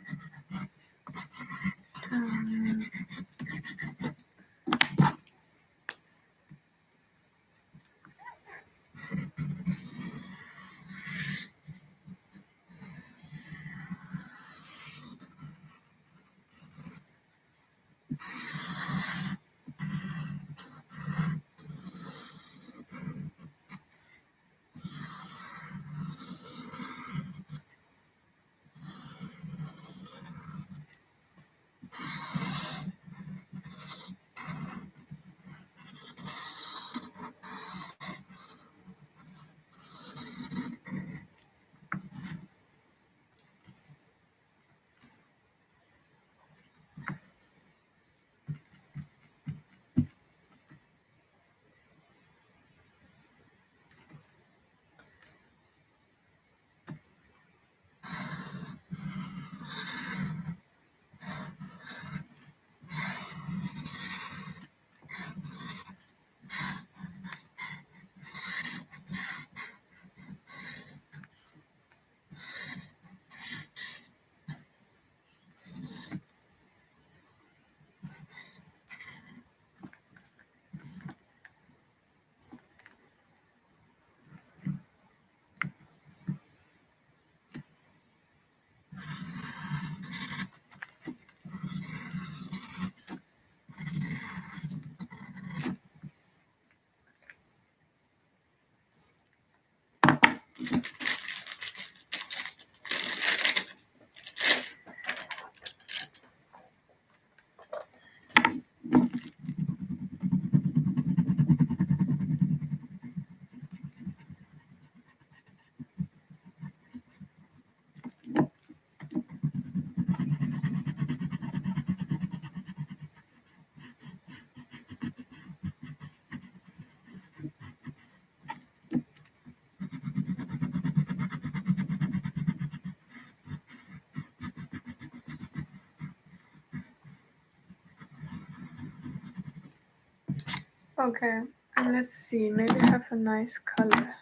Okay, and let's see, maybe have a nice color.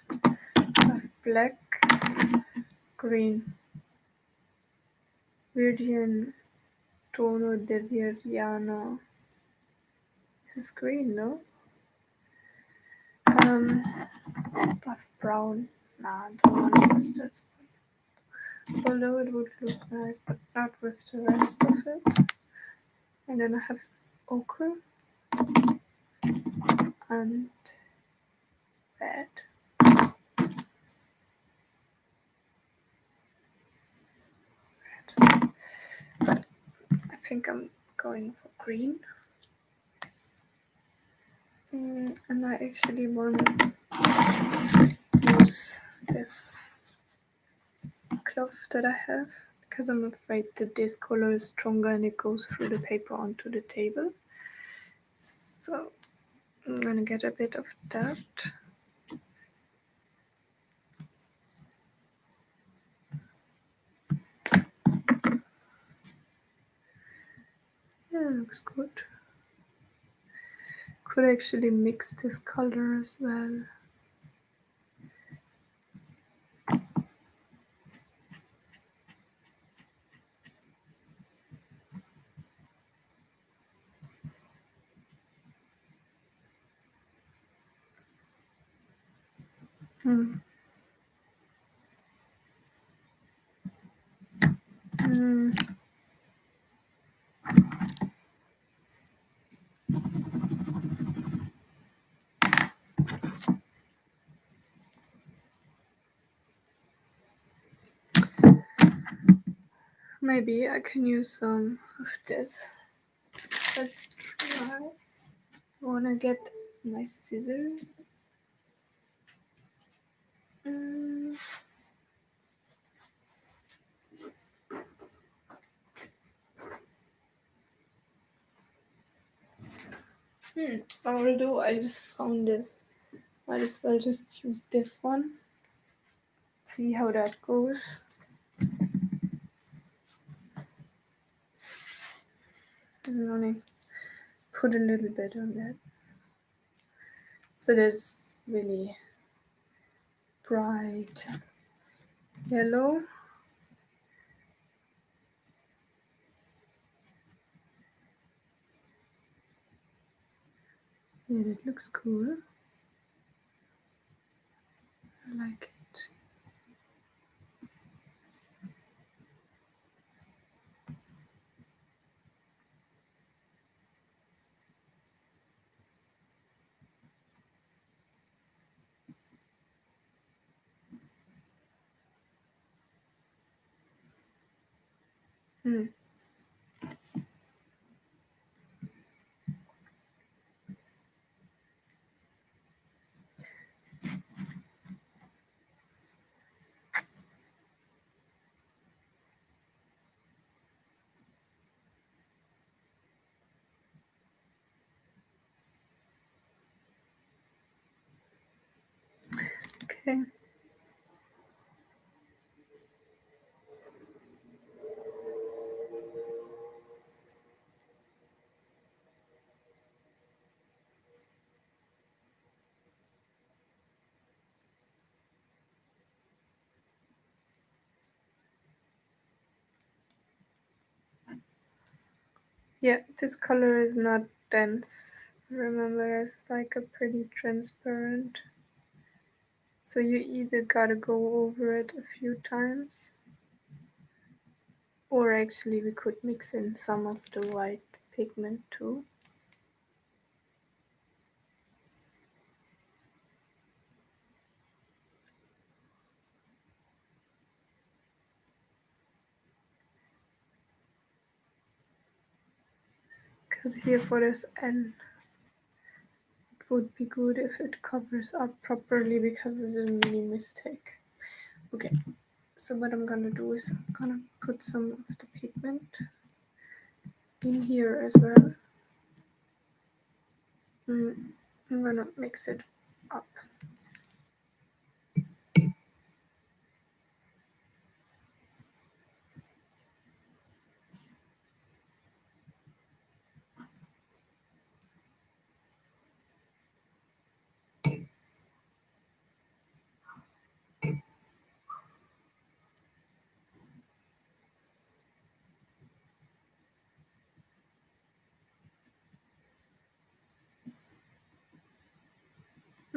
Have black, green, Viridian Tono de Viridiano. This is green, no? Um, have brown. Nah, don't want to use that. Although it would look nice, but not with the rest of it. And then I have ochre and red. But I think I'm going for green. And I actually want to use this cloth that I have because I'm afraid that this color is stronger and it goes through the paper onto the table. So I'm gonna get a bit of that. Yeah, looks good. Could actually mix this color as well. Hmm. Hmm. Maybe I can use some of this. Let's try. I wanna get my scissor. Mm. Although I just found this, might as well just use this one. See how that goes. I'm only put a little bit on that. So there's really bright yellow. Yeah, that looks cool. I like it. Hmm. Okay. Yeah, this color is not dense. Remember, it's like a pretty transparent. So you either gotta go over it a few times, or actually we could mix in some of the white pigment too. Because here for this N, it would be good if it covers up properly because it's a mini mistake. Okay, so what I'm gonna do is I'm gonna put some of the pigment in here as well. I'm gonna mix it up.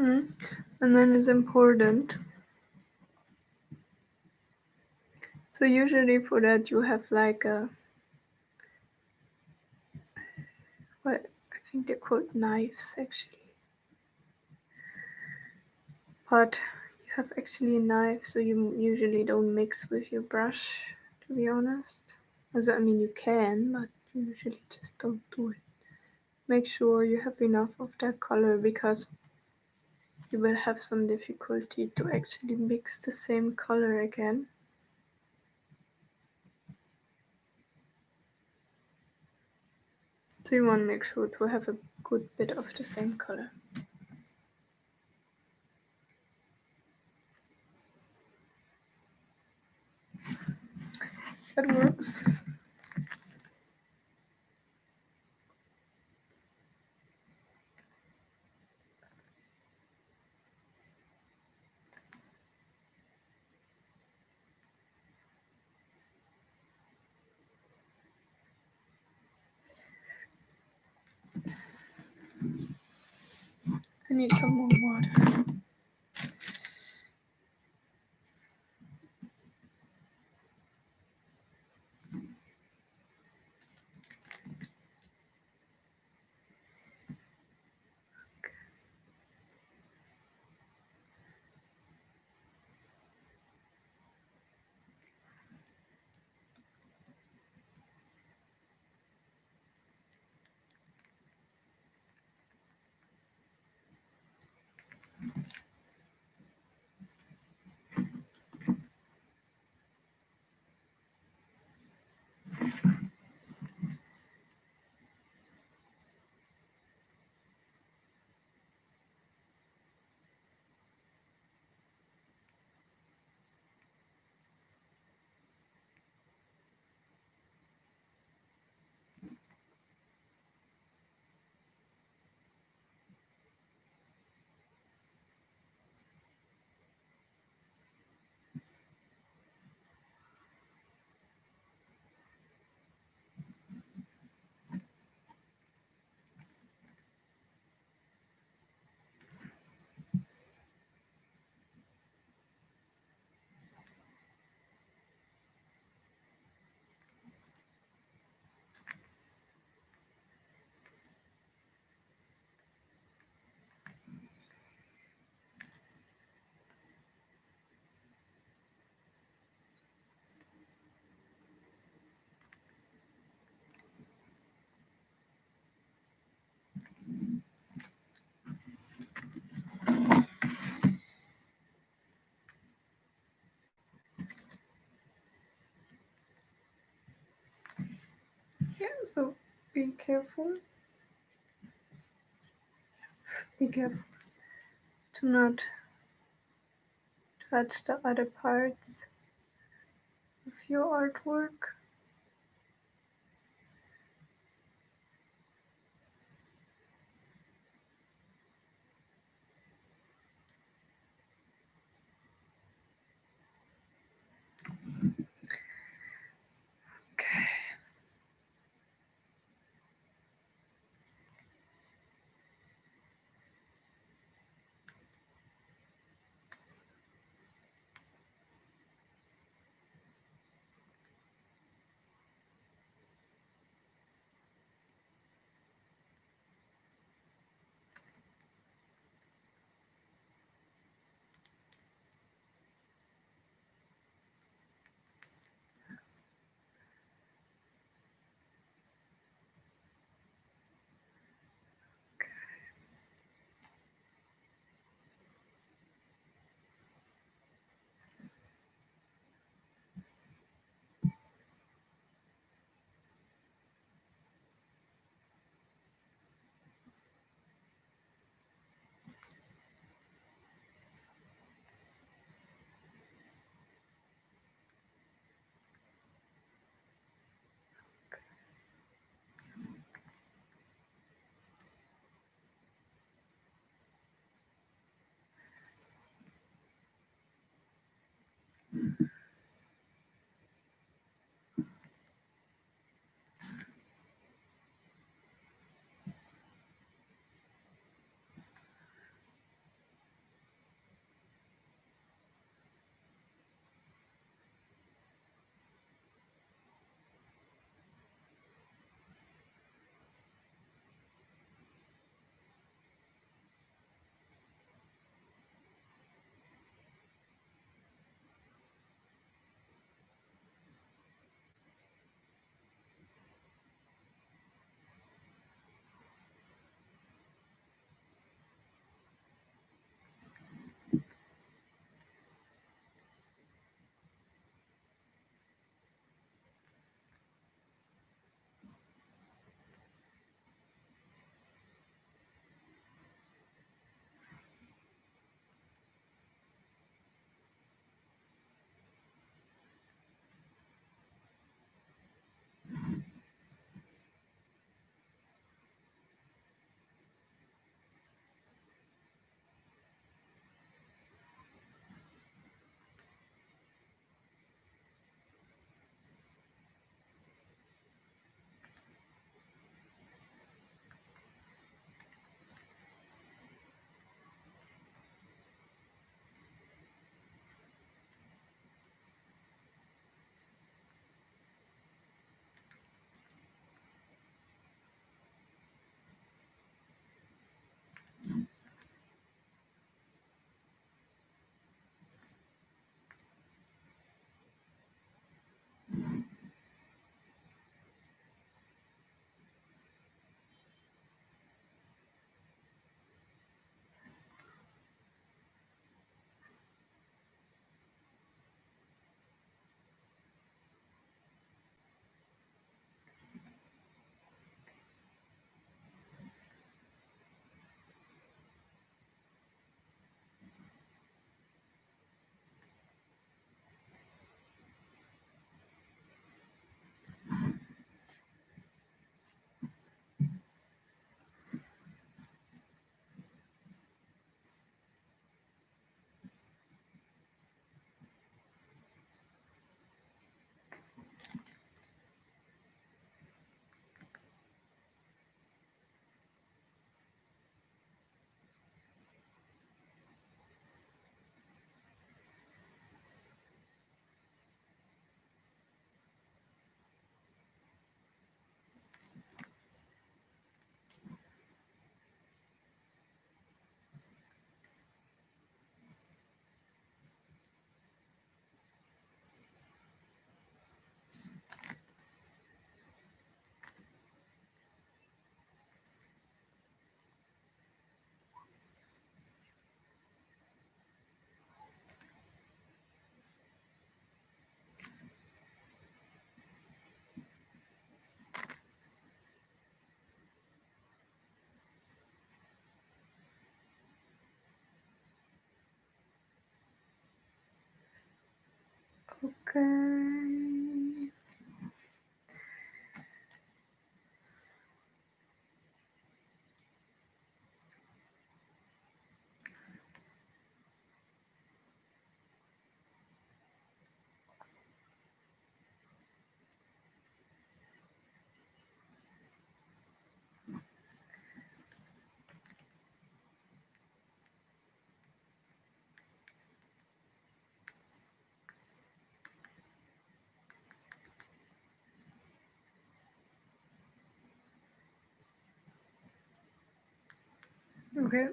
And then it's important. So usually for that you have like a, what I think they're called knives actually. But you have actually a knife, so you usually don't mix with your brush, to be honest. Also, I mean, you can, but you usually just don't do it. Make sure you have enough of that color because you will have some difficulty to actually mix the same color again. So you want to make sure to have a good bit of the same color. That works. I need some more water. Yeah, so be careful. Be careful to not touch the other parts of your artwork. Okay. Okay. Okay.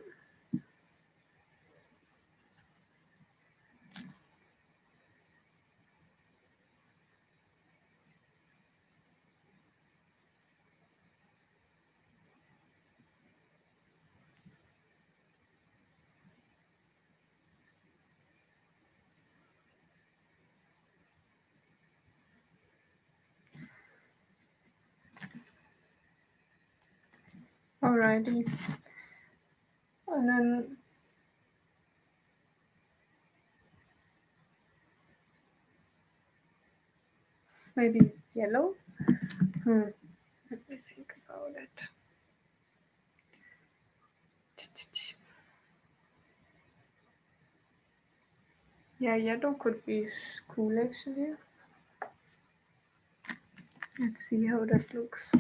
Alrighty. And then maybe yellow? Let me think about it. Yeah, yellow could be cool actually. Let's see how that looks.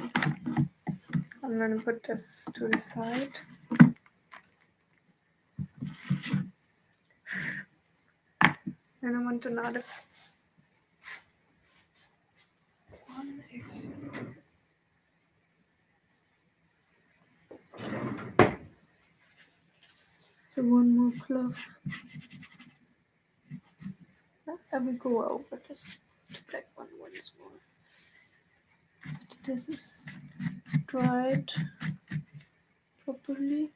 I'm gonna put this to the side. And I want another one. So one more cloth. I will go over this black one once more. This is dried properly.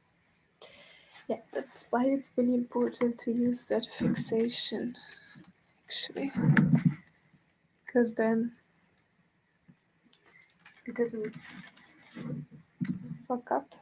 Yeah, that's why it's really important to use that fixation, actually, because then it doesn't fuck up.